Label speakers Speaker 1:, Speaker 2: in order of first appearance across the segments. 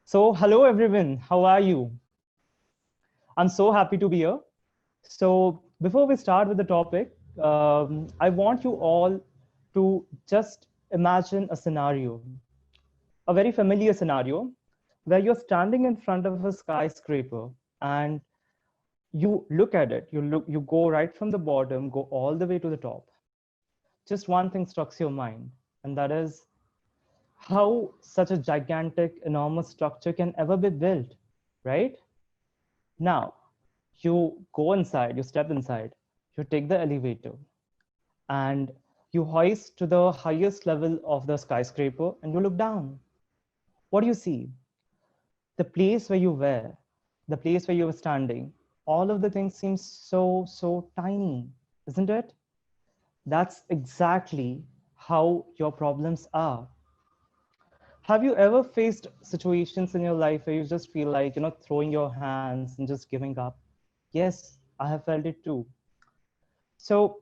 Speaker 1: So, hello everyone, how are you? I'm so happy to be here. So, before we start with the topic, I want you all to just imagine a scenario, a very familiar scenario, where you're standing in front of a skyscraper and you look at it. You go right from the bottom, go all the way to the top. Just one thing strikes your mind, and that is how such a gigantic, enormous structure can ever be built, right? Now, you go inside, you step inside, you take the elevator, and you hoist to the highest level of the skyscraper and you look down. What do you see? The place where you were, the place where you were standing, all of the things seem so tiny, isn't it? That's exactly how your problems are. Have you ever faced situations in your life where you just feel like, throwing your hands and just giving up? Yes, I have felt it too. So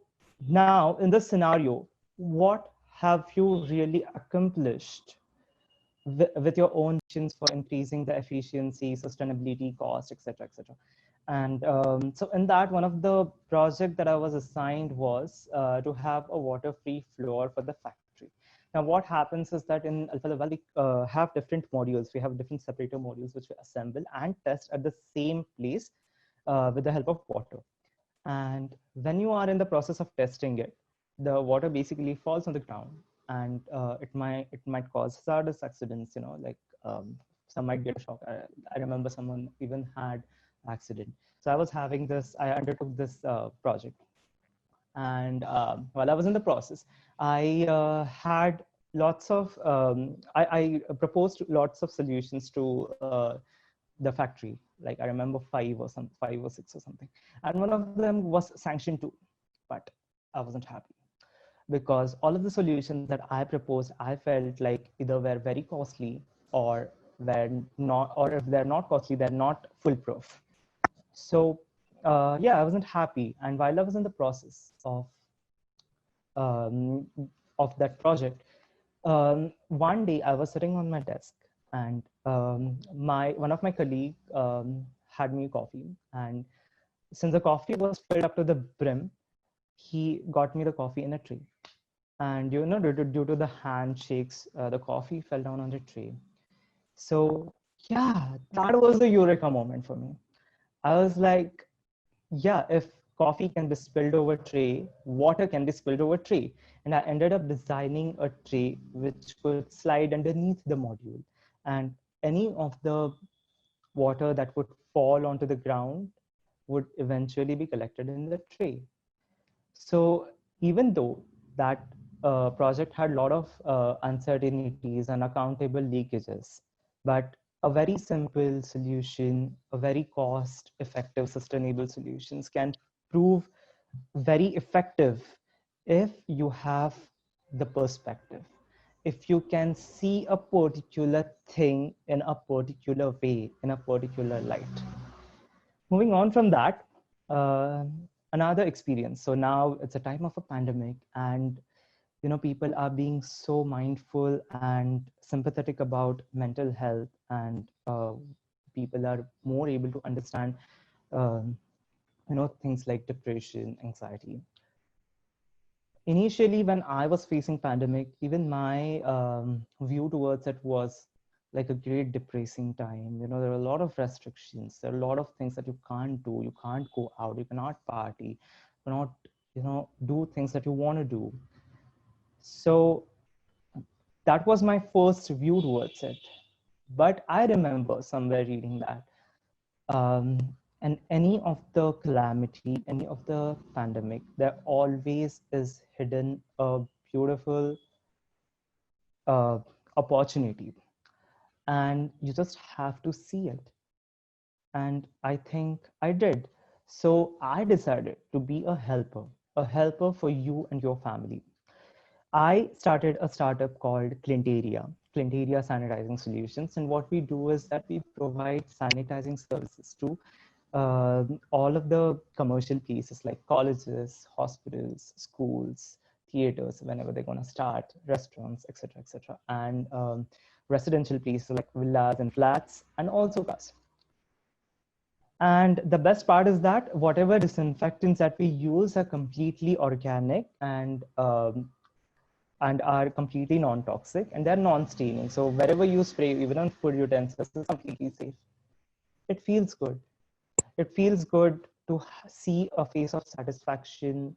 Speaker 1: now in this scenario, what have you really accomplished with your own missions for increasing the efficiency, sustainability, cost, etc., etc.? And so in that, one of the project that I was assigned was to have a water-free floor for the factory. Now, what happens is that in Alpha Laval, we have different modules. We have different separator modules which we assemble and test at the same place with the help of water. And when you are in the process of testing it, the water basically falls on the ground, and it might cause hazardous accidents. Like some might get a shock. I remember someone even had accident. So I was having this. I undertook this project, and while I was in the process, I had lots of. I proposed lots of solutions to the factory. Like I remember five or six or something, and one of them was sanctioned too, but I wasn't happy because all of the solutions that I proposed, I felt like either were very costly or were not, or if they're not costly, they're not foolproof. So yeah, I wasn't happy, and while I was in the process um, of that project, one day I was sitting on my desk, and my one of my colleague had me coffee, and since the coffee was filled up to the brim, he got me the coffee in a tray. And due to the handshakes, the coffee fell down on the tray. So yeah, that was the eureka moment for me. I was like, yeah, if coffee can be spilled over tray, water can be spilled over tray. And I ended up designing a tray which could slide underneath the module. And any of the water that would fall onto the ground would eventually be collected in the tray. So even though that project had a lot of uncertainties and accountable leakages, but a very simple solution, a very cost effective, sustainable solutions can prove very effective if you have the perspective. If you can see a particular thing in a particular way, in a particular light. Moving on from that, uh, another experience. So now it's a time of a pandemic, and people are being so mindful and sympathetic about mental health, and people are more able to understand um, things like depression, anxiety. Initially, when I was facing pandemic, even my view towards it was like a great depressing time. There are a lot of restrictions, there are a lot of things that you can't do. You can't go out, you cannot party, you cannot do things that you want to do. So that was my first view towards it. But I remember somewhere reading that and any of the calamity, any of the pandemic, there always is hidden a beautiful uh, opportunity, and you just have to see it. And I think I did. So I decided to be a helper for you and your family. I started a startup called Clinteria Sanitizing Solutions. And what we do is that we provide sanitizing services to all of the commercial places like colleges, hospitals, schools, theaters, whenever they're going to start, restaurants, etc., etc. And residential places like villas and flats, and also cars. And the best part is that whatever disinfectants that we use are completely organic and are completely non-toxic, and they're non-staining. So wherever you spray, even on food utensils, it's completely safe. It feels good. It feels good to see a face of satisfaction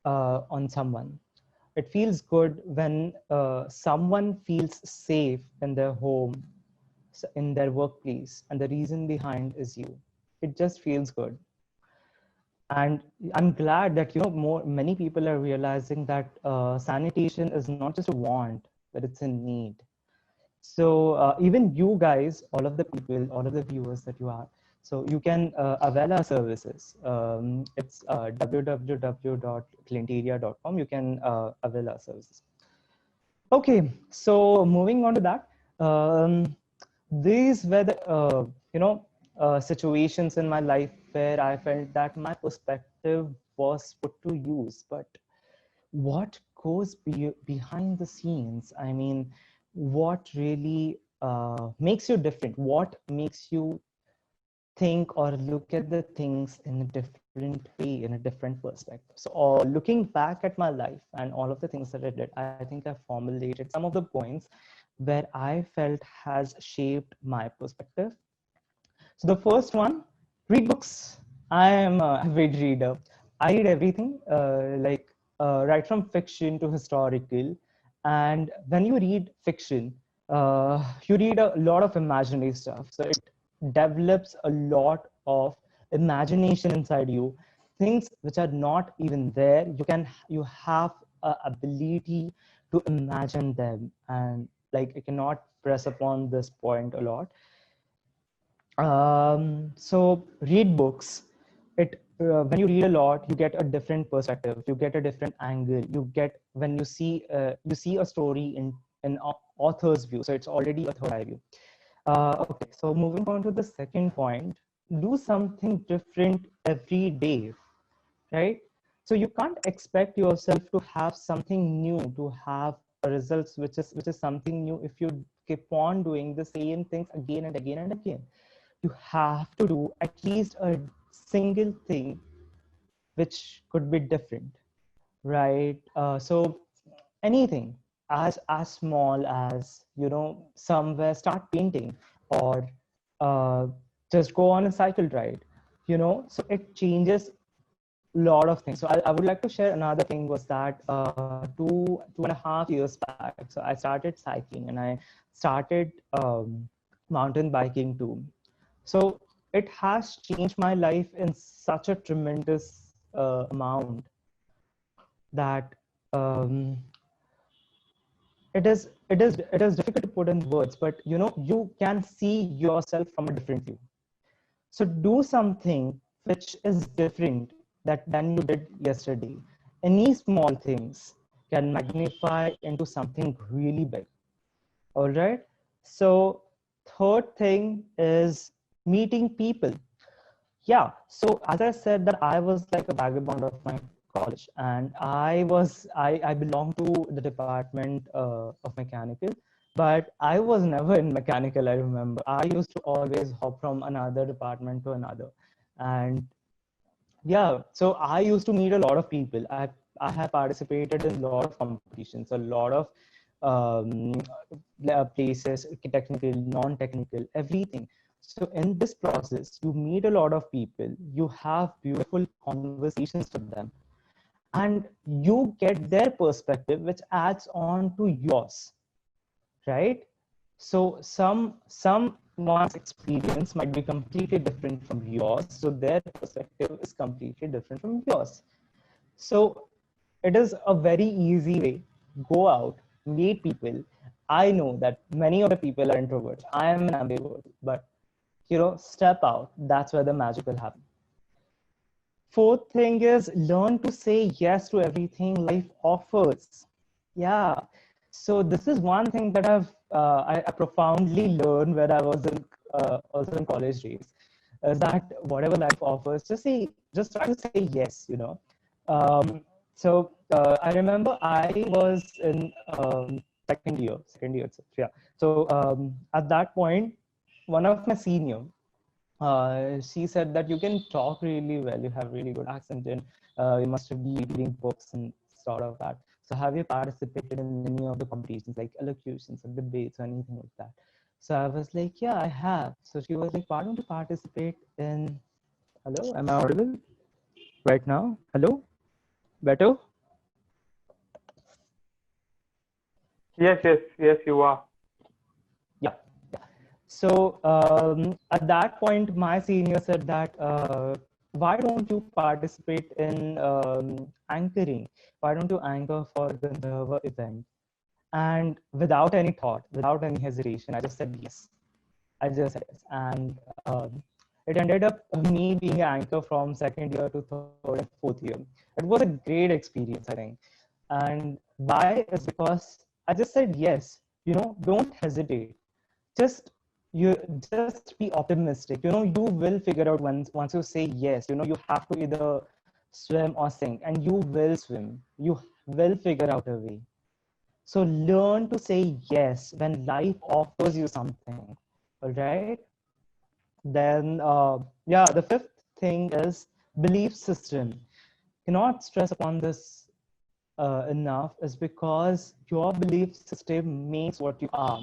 Speaker 1: on someone. It feels good when someone feels safe in their home, in their workplace, and the reason behind is you. It just feels good. And I'm glad that many people are realizing that sanitation is not just a want, but it's a need. So even you guys, all of the people, all of the viewers that you are, so you can avail our services. It's www.clintarea.com. You can avail our services. Okay, so moving on to that, these were the situations in my life where I felt that my perspective was put to use. But what goes behind the scenes? I mean, what really makes you different? What makes you think or look at the things in a different way, in a different perspective? So looking back at my life and all of the things that I did, I think I formulated some of the points where I felt has shaped my perspective. So the first one, read books. I am a avid reader. I read everything, right from fiction to historical. And when you read fiction, you read a lot of imaginary stuff. So it develops a lot of imagination inside you, things which are not even there. You have a ability to imagine them, and like I cannot press upon this point a lot. So read books. It when you read a lot, you get a different perspective. You get a different angle. You get when you see a story in an author's view. So it's already a third eye view. Okay, so moving on to the second point, do something different every day, right? So you can't expect yourself to have something new, to have results which is something new if you keep on doing the same things again and again and again. You have to do at least a single thing which could be different, right? So anything as small as somewhere start painting, or just go on a cycle ride, so it changes a lot of things. So I would like to share another thing was that 2.5 years back, so I started cycling and I started mountain biking too. So it has changed my life in such a tremendous amount that it is difficult to put in words, but you can see yourself from a different view. So do something which is different that than you did yesterday. Any small things can magnify into something really big. All right. So third thing is meeting people. Yeah, so as I said that I was like a vagabond of my college, and I belonged to the department of mechanical, but I was never in mechanical. I remember I used to always hop from another department to another. And yeah, so I used to meet a lot of people. I have participated in a lot of competitions, a lot of um, places, technical, non-technical, everything. So in this process, you meet a lot of people, you have beautiful conversations with them, and you get their perspective, which adds on to yours, right? So someone's experience might be completely different from yours, so their perspective is completely different from yours. So it is a very easy way. Go out, meet people. I know that many of the people are introverts. I am an ambivert, but step out. That's where the magic will happen. Fourth thing is learn to say yes to everything life offers. Yeah. So this is one thing that I profoundly learned when I was in also in college days, is that whatever life offers, just try to say yes. Um, so I remember I was in second year itself. Yeah. So at that point, one of my senior, she said that you can talk really well, you have really good accent, and you must be reading books and sort of that. So have you participated in any of the competitions like elocutions or debates or anything like that? So I was like, yeah, I have. So she was like, why don't you participate in, hello, am I audible right now? Hello, better?
Speaker 2: Yes, yes, yes, you are.
Speaker 1: Yeah. So at that point, my senior said that why don't you participate in anchoring? Why don't you anchor for the Gandharva event? And without any thought, without any hesitation, I just said yes. I just said yes. And it ended up me being an anchor from second year to third and fourth year. It was a great experience, I think. And why is because I just said yes. Don't hesitate. Just you just be optimistic. You will figure out once you say yes. You have to either swim or sink, and you will swim. You will figure out a way. So learn to say yes when life offers you something. All right. Then yeah, the fifth thing is belief system. Cannot stress upon this enough, is because your belief system makes what you are.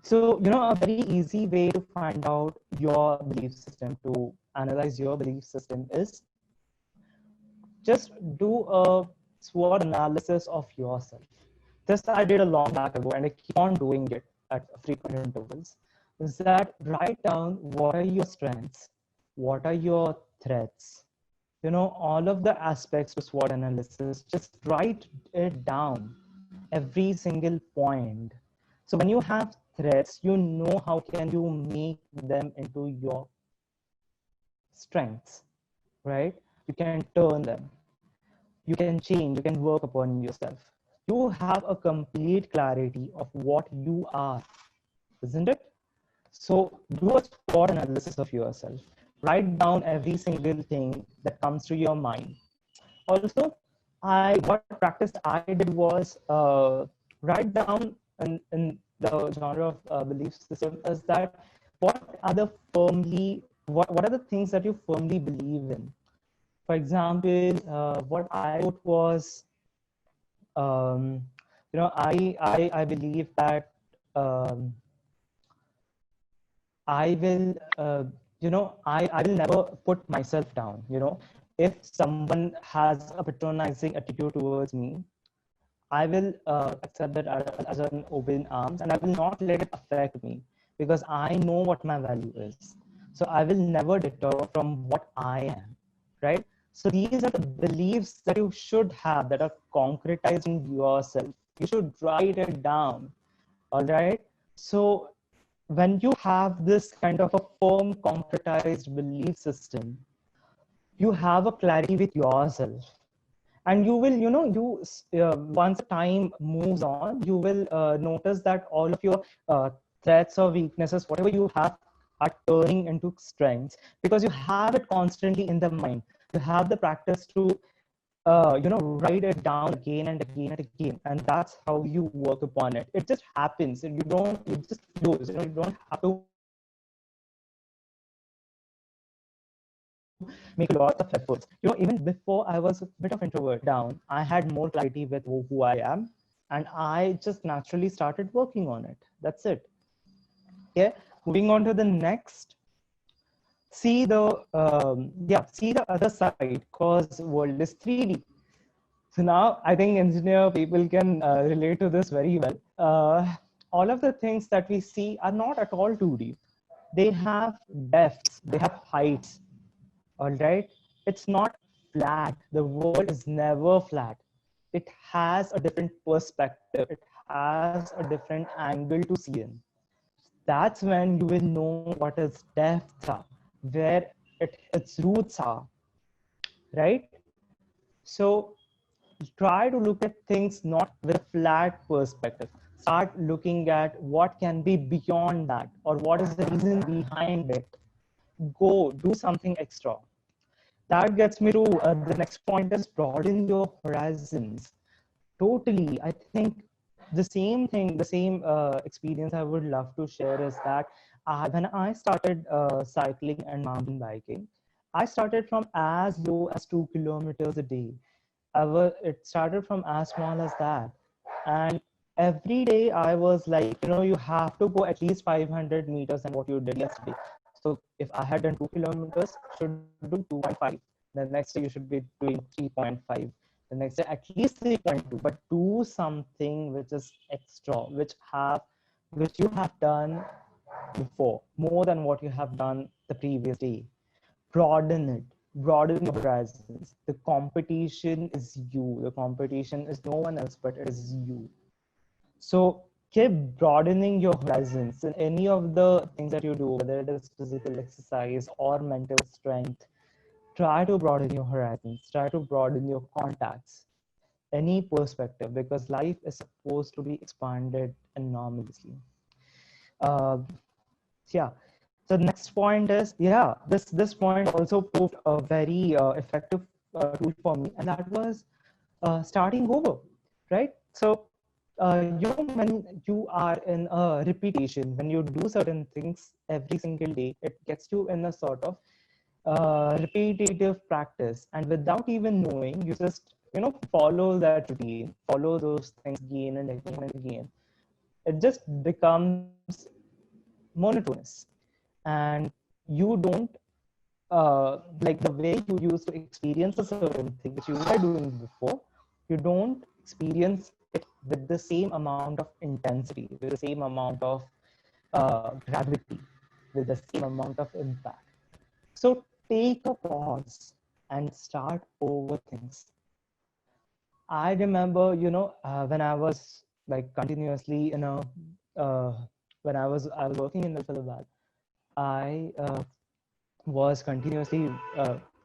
Speaker 1: So, a very easy way to find out your belief system, to analyze your belief system, is just do a SWOT analysis of yourself. This I did a long back ago, and I keep on doing it at frequent intervals. Is that write down what are your strengths, what are your threats, all of the aspects of SWOT analysis. Just write it down, every single point. So when you have threats, how can you make them into your strengths, right? You can turn them, you can change, you can work upon yourself. You have a complete clarity of what you are, isn't it? So do a SWOT analysis of yourself. Write down every single thing that comes to your mind. Also, what practice I did was write down in the genre of belief system, is that what are the things that you firmly believe in. For example, what I wrote was, um, I believe that um, I will, I will never put myself down. If someone has a patronizing attitude towards me, I will accept that as an open arms, and I will not let it affect me, because I know what my value is. So I will never deter from what I am, right? So these are the beliefs that you should have, that are concretized in yourself. You should write it down, all right? So when you have this kind of a firm, concretized belief system, you have a clarity with yourself, and you will, once time moves on, you will notice that all of your threats or weaknesses, whatever you have, are turning into strengths, because you have it constantly in the mind. You have the practice to write it down again and again and again, and that's how you work upon it. It just happens, and it just flows. You don't have to make a lot of efforts. Even before, I was a bit of introvert down, I had more clarity with who I am, and I just naturally started working on it. That's it. Okay, moving on to the next. See the other side, because world is 3D. So now I think engineer people can relate to this very well. All of the things that we see are not at all 2D. They have depths, they have heights, all right? It's not flat. The world is never flat. It has a different perspective. It has a different angle to see in. That's when you will know what its depths are, where its roots are, right? So try to look at things not with a flat perspective. Start looking at what can be beyond that, or what is the reason behind it. Go do something extra. That gets me to the next point, is broaden your horizons. Totally. I think the same thing, the same experience I would love to share is that when I started cycling and mountain biking, I started from as low as 2 kilometers a day. It started from as small as that. And every day I was like, you have to go at least 500 meters than what you did yesterday. So if I had done 2 kilometers, you should do 2.5. The next day you should be doing 3.5. The next day at least 3.2, but do something which is extra, which you have done before, more than what you have done the previous day. Broaden it, broaden your horizons. The competition is you. The competition is no one else, but it is you. So keep broadening your horizons in any of the things that you do, whether it is physical exercise or mental strength. Try to broaden your horizons, try to broaden your contacts, any perspective, because life is supposed to be expanded enormously. Uh, yeah. So the next point is, this point also proved a very effective tool for me, and that was starting over, right? So when you are in a repetition, when you do certain things every single day, it gets you in a sort of repetitive practice, and without even knowing, you just follow that routine, follow those things again and again and again. It just becomes monotonous, and you don't like the way you used to experience a certain thing which you were doing before. You don't experience it with the same amount of intensity, with the same amount of gravity, with the same amount of impact. So take a pause and start over things. I remember, when I was like continuously uh, when I was working in the Philippines, I was continuously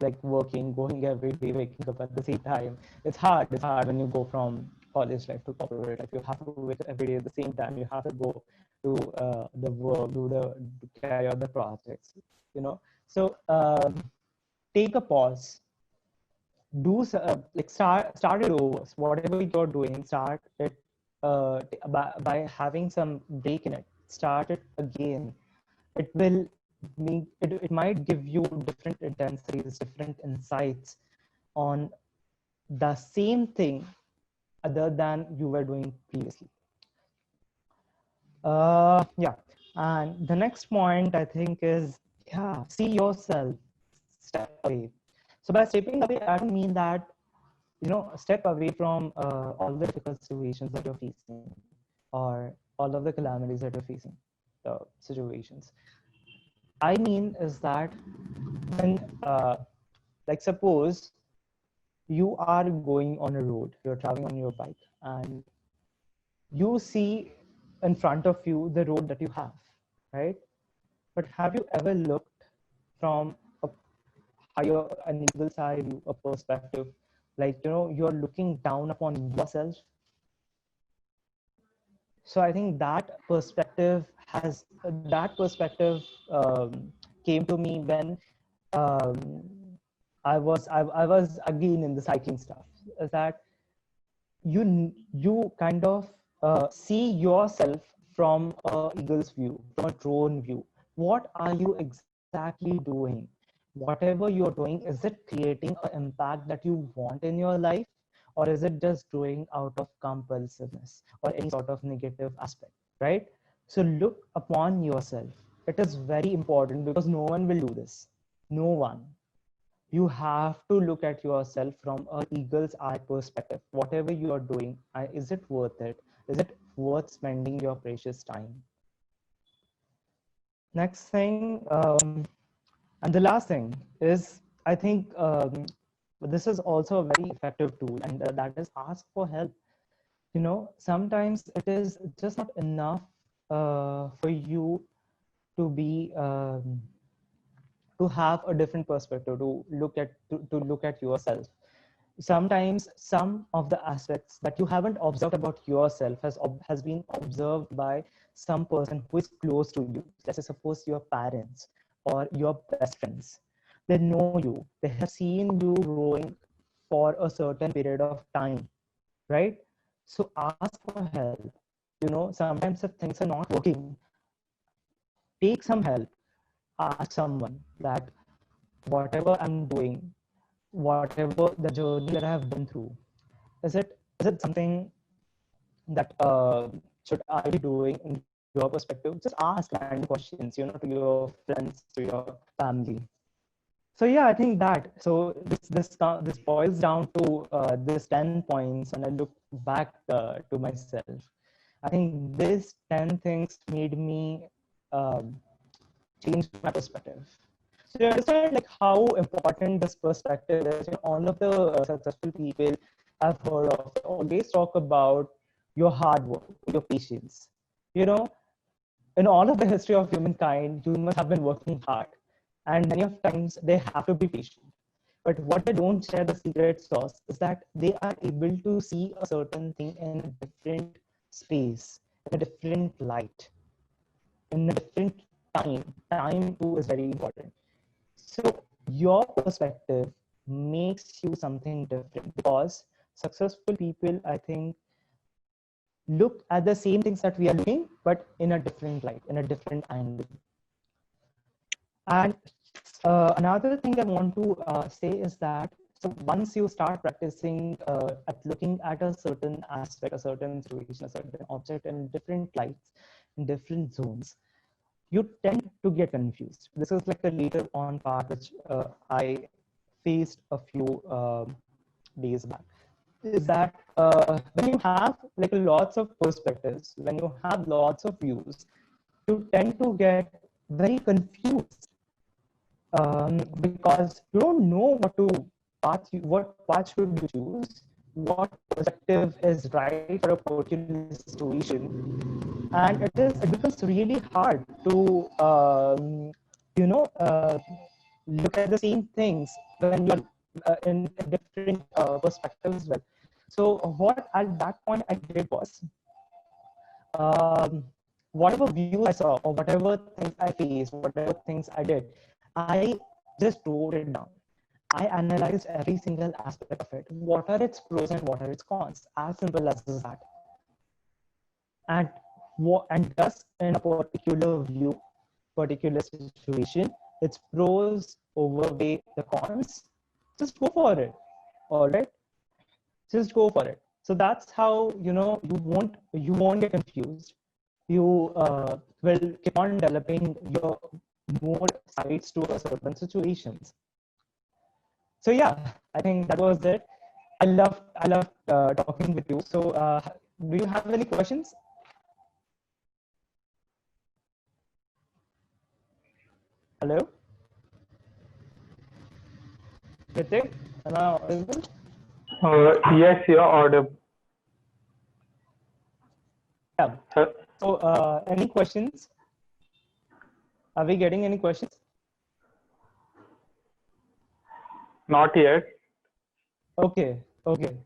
Speaker 1: like working, going every day, waking up at the same time. It's hard. It's hard when you go from college life to corporate life. You have to wake up every day at the same time. You have to go to the work, to carry out the projects. So take a pause. Like start it over. Whatever you're doing, start it by having some break in it. Start it again. It will it might give you different intensities, different insights on the same thing other than you were doing previously. Yeah. And the next point I think is, see yourself, step away. So by stepping away, I don't mean that step away from all the difficult situations that you're facing, or all of the calamities that you're facing, the situations. I mean is that when like suppose you are going on a road, you're traveling on your bike, and you see in front of you the road that you have, right? But have you ever looked from a higher, an eagle's eye view, a perspective, like you're looking down upon yourself? So I think that perspective came to me when um, I was again in the cycling stuff. Is that you kind of see yourself from a eagle's view, from a drone view. What are you exactly doing? Whatever you're doing, is it creating an impact that you want in your life, or is it just doing out of compulsiveness or any sort of negative aspect, right? So look upon yourself. It is very important because no one will do this. No one. You have to look at yourself from an eagle's eye perspective. Whatever you are doing, is it worth it? Is it worth spending your precious time? Next thing, and the last thing is, I think this is also a very effective tool, and that is ask for help. Sometimes it is just not enough for you to be to have a different perspective, to look at yourself. Sometimes some of the aspects that you haven't observed about yourself has been observed by some person who is close to you. Let's say suppose your parents or your best friends. They know you. They have seen you growing for a certain period of time, right? So ask for help. Sometimes if things are not working, take some help. Ask someone that whatever I'm doing, whatever the journey that I have been through, is it something that should I be doing in your perspective? Just ask random questions, to your friends, to your family. So yeah, I think that. So this boils down to this 10 points, and I look back to myself. I think these 10 things made me um, change my perspective. So you understand like how important this perspective is. All of the successful people I've heard of always talk about your hard work, your patience. You know, in all of the history of humankind, humans have been working hard, and many of times they have to be patient. But what they don't share the secret sauce is that they are able to see a certain thing in a different space, in a different light, in a different time. Time too is very important. So your perspective makes you something different because successful people, I think, look at the same things that we are looking, but in a different light, in a different angle. And another thing I want to say is that so once you start practicing at looking at a certain aspect, a certain situation, a certain object in different lights, in different zones, you tend to get confused. This is like the later on part which I faced a few days back. Is that when you have like lots of perspectives, when you have lots of views, you tend to get very confused because you don't know what path should you choose, what perspective is right for a particular situation, and it becomes really hard to look at the same things when you're in different perspectives as well. So what at that point I did was um, whatever views I saw or whatever things I faced, whatever things I did, I just wrote it down. I analyzed every single aspect of it. What are its pros and what are its cons? As simple as that. And and thus in a particular view, particular situation, its pros overweigh the cons. Just go for it. All right, just go for it. So that's how you won't get confused. You will keep on developing your more sides to a certain situations. So yeah, I think that was it. I love talking with you. So do you have any questions? Hello, Ritik, am I audible?
Speaker 2: Yes, you're audible.
Speaker 1: Yeah.
Speaker 2: Uh,
Speaker 1: So any questions? Are we getting any questions?
Speaker 2: Not yet.
Speaker 1: Okay. Okay.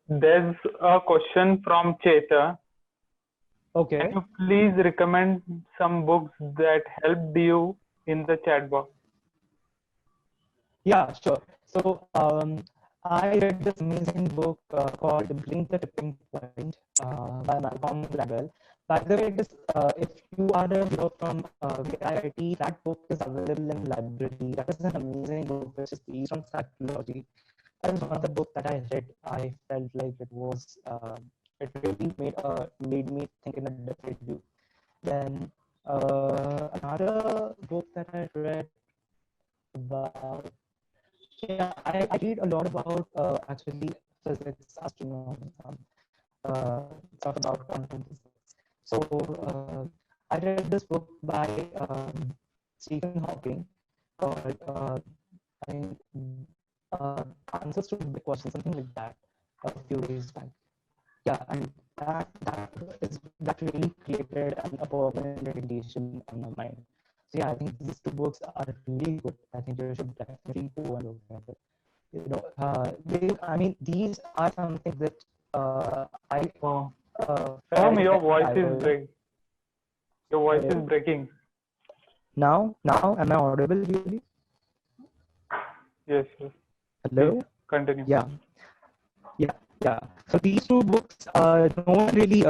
Speaker 2: There's a question from Cheta. Can
Speaker 1: Okay.
Speaker 2: you please recommend some books that helped you in the chat box?
Speaker 1: Yeah, sure. So I read this amazing book called Bring the Tipping Point by Malcolm Gladwell. By the way, if you are a viewer from VIIT, that book is available in library. That is an amazing book which is based on psychology. That is one of the books that I read. I felt like it really made me think in a different view. Then another book that I read about yeah, I read a lot about actually physics, astronomy, stuff about quantum physics. So I read this book by Stephen Hawking called I think Answers to Big Questions, something like that, a few days back. Yeah, and that really created a permanent meditation on my mind. So yeah, I think these two books are really good. I think you should definitely go and look at it. I mean, these are something that I
Speaker 2: Oh,
Speaker 1: felt
Speaker 2: your
Speaker 1: that
Speaker 2: voice
Speaker 1: I
Speaker 2: is
Speaker 1: was.
Speaker 2: break. Your voice is
Speaker 1: Hello?
Speaker 2: breaking.
Speaker 1: Now, am I audible really?
Speaker 2: Yes, yes.
Speaker 1: Hello?
Speaker 2: Please continue.
Speaker 1: Yeah. Yeah. So these two books are no one really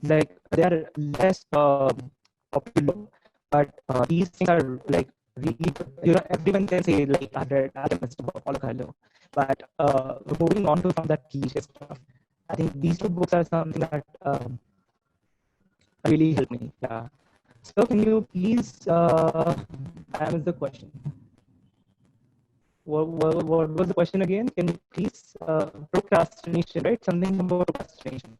Speaker 1: like they are less popular, but these things are like really everyone can say like I've read Alchemist about Paulo Coelho, but moving on to from that cliche stuff, I think these two books are something that really helped me. Yeah. So can you please answer the question? What was the question again? Can you please procrastination, right? Something about procrastination,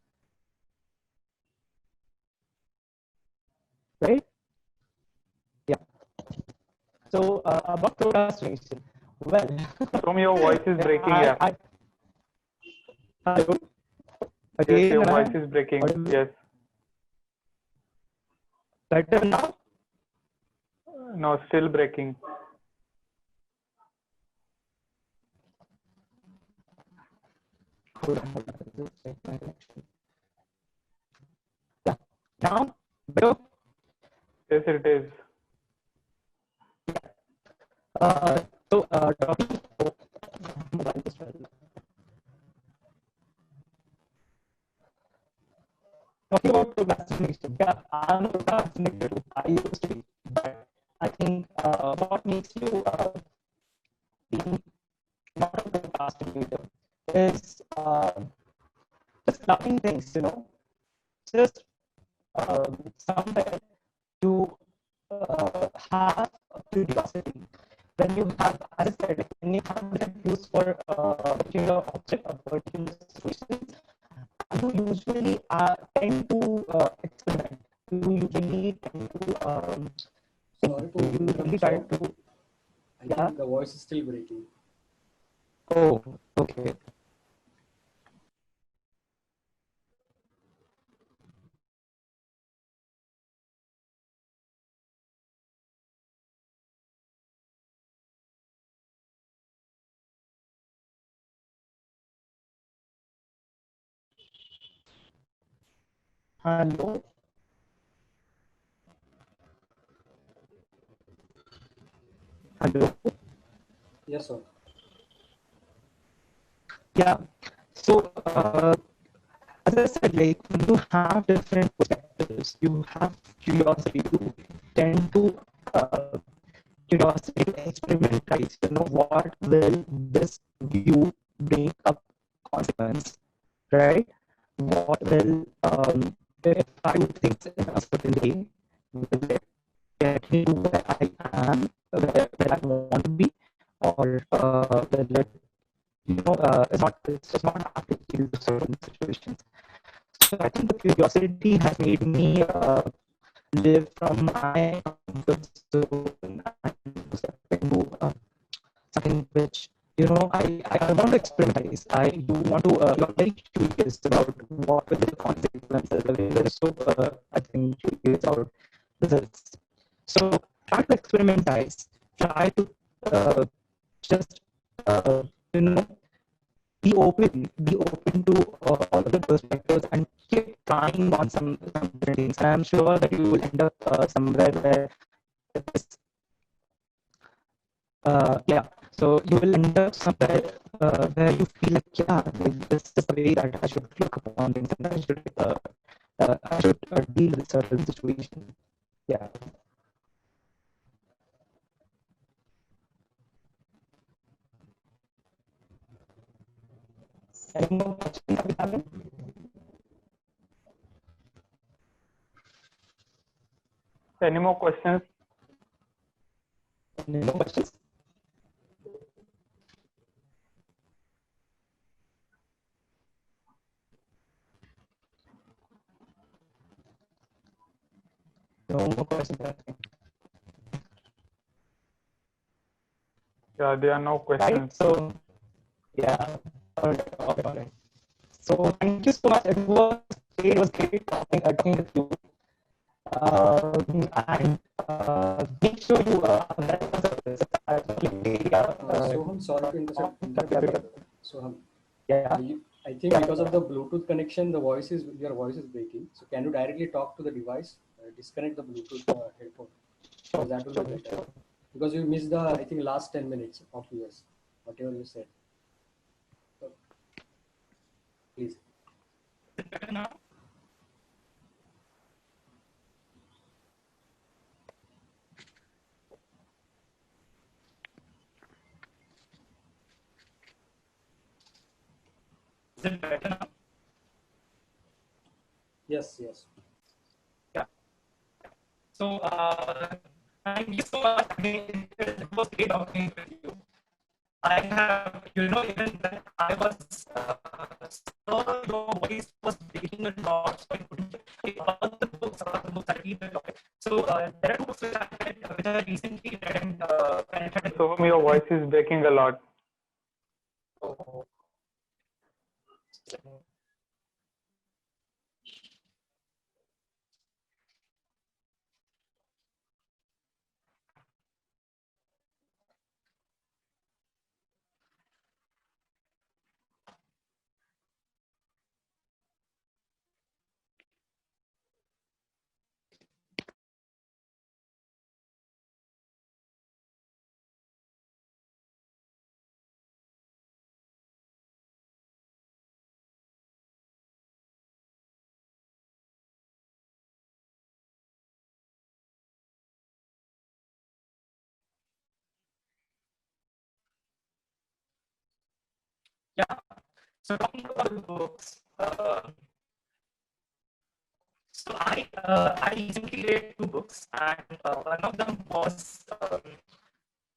Speaker 1: right? Yeah. So about procrastination. Well,
Speaker 2: From your voice is breaking, yeah.
Speaker 1: Hello.
Speaker 2: Yes,
Speaker 1: Again,
Speaker 2: your voice is breaking. Yes.
Speaker 1: Better now.
Speaker 2: No, still breaking.
Speaker 1: Hold on, hold on. Just check my connection. Yeah. Now, better.
Speaker 2: Yes, it is.
Speaker 1: So talking about mobile as well. Talking about procrastination. Yeah, I'm a procrastinator too. I used to be, but I think what makes you being not a procrastinator is just loving things, just somewhere you have a curiosity. When you have, as I said, when you have that use for a particular object, a particular situation, you usually tend to experiment. You usually tend to
Speaker 3: Sorry to
Speaker 1: you usually try to.
Speaker 3: I think the voice is still breaking.
Speaker 1: Oh, okay. Hello. Hello.
Speaker 3: Yes, sir.
Speaker 1: Yeah. So, as I said, like you have different perspectives, you have curiosity, you tend to curiosity to experimentize. You know what will this view bring up consequence, right? What will if I do things in a certain way, will it get me to where I am, where I want to be, or will it it's just not applicable to certain situations. So I think the curiosity has made me live from my comfort zone and step into something which I want to experimentize. I do want to. You're very curious about what will be the consequences. You're so I think curious about results. So try to experimentize. Try to just you know be open to all of the perspectives and keep trying on some different things. And I'm sure that you will end up somewhere where this, yeah. So you will end up somewhere where you feel like, yeah, like this is the way that I should look upon things and I should deal with certain situations. Yeah. Any more questions that we have?
Speaker 2: Any more questions?
Speaker 1: Any more questions? No more questions.
Speaker 2: Yeah, there are no questions.
Speaker 1: Right. So yeah. All right. So thank you so much. It was great talking with you. And make sure you
Speaker 3: Soham, sorry to interrupt. Soham,
Speaker 1: yeah.
Speaker 3: I think because of the Bluetooth connection, your voice is breaking. So can you directly talk to the device? Disconnect the Bluetooth headphone. So that will be better. Because you missed the, I think, last 10 minutes of yours. whatever you said. So, please.
Speaker 4: Is it better now? Is it better now?
Speaker 3: Yes, yes.
Speaker 4: Yeah. So, thank you so much. I mean, it was great talking with you. I have, even when I was, so your voice was breaking a lot. So I couldn't get all the books I read the topic. So, there are two books which I read, which I recently read and connected.
Speaker 2: So your voice is breaking a lot.
Speaker 4: Oh. Yeah. So talking about the books, so I recently read two books, and one of them was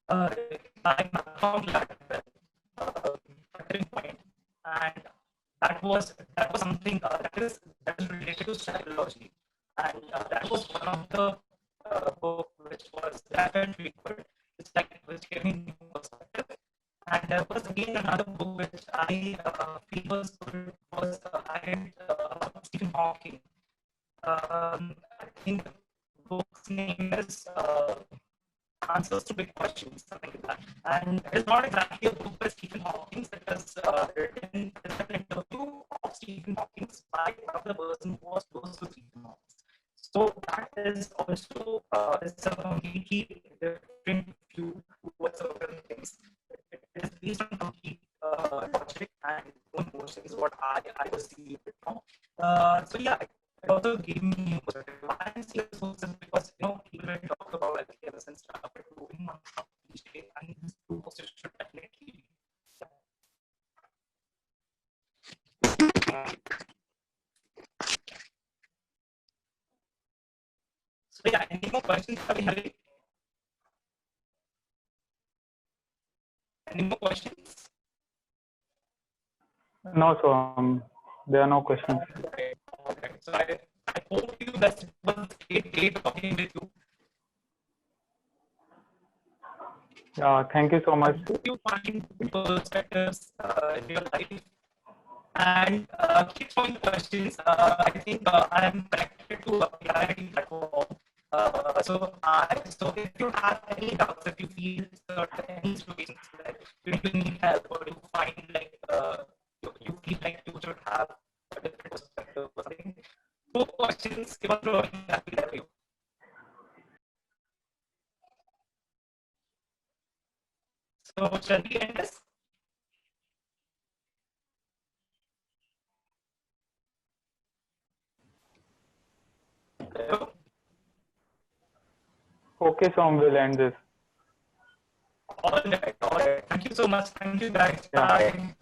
Speaker 4: by Malcolm Gladwell, Turning Point, and that was something that is related to psychology, and that was one of the book which was that felt really good. It's like which gave me new perspective. And there was again another book which I feel was good was I read about Stephen Hawking. I think the book's name is Answers to Big Questions, something like that. And it is not exactly a book by Stephen Hawking. It is written in an interview of Stephen Hawking by one of the person who was close to Stephen Hawking. So that is also it's a completely different view towards certain things. It is based on complete logic and own emotions, what I perceive it from. So yeah, it also gave me new perspective. Why I see this books is because people will talk about LKS and stuff, but doing one cliche, and these two books should definitely. So yeah, any more questions? Any more questions?
Speaker 2: No, so there are no questions.
Speaker 4: Okay. So I hope you that it was great talking with you.
Speaker 2: Thank you so
Speaker 4: I
Speaker 2: much.
Speaker 4: hope you find good perspectives in your life. And keep throwing questions. I think I am connected to a PIIT platform. So if you have any doubts, if you feel any situations that you need help or you find like you feel like you should have a different perspective or something, those questions keep on throwing. Happy to you. So shall we end this? Hello?
Speaker 2: Okay, so we'll end this.
Speaker 4: All right. Thank you so much. Thank you, guys.
Speaker 2: Yeah.
Speaker 4: Bye.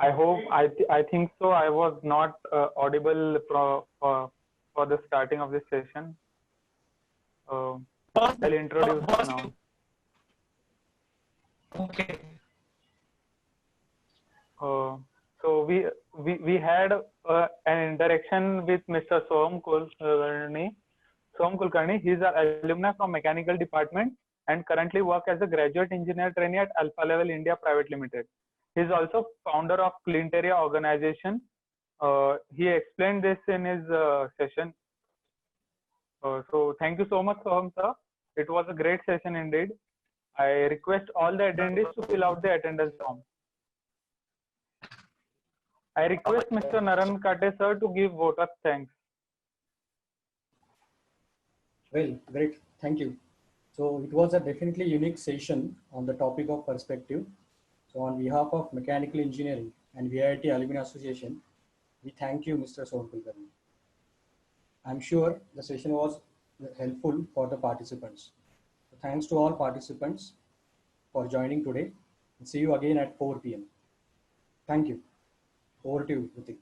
Speaker 2: I hope I think so. I was not audible for the starting of this session. I'll introduce now.
Speaker 4: Okay.
Speaker 2: So we had an interaction with Mr. Soham Kulkarni. Soham Kulkarni, he is an alumni from Mechanical Department and currently work as a graduate engineer trainee at Alpha Level India Private Limited. He is also founder of Cleanteria organization. He explained this in his session. So thank you so much, Soham sir. It was a great session indeed. I request all the attendees to fill out the attendance form. I request Mr. Naran Kate sir to give vote of thanks.
Speaker 3: Well, great. Thank you. So it was a definitely unique session on the topic of perspective. So on behalf of Mechanical Engineering and VIT Alumni Association, we thank you, Mr. Soam Kulkarni. I'm sure the session was helpful for the participants. So thanks to all participants for joining today. See you again at 4 p.m. Thank you. Over to you, Ritik.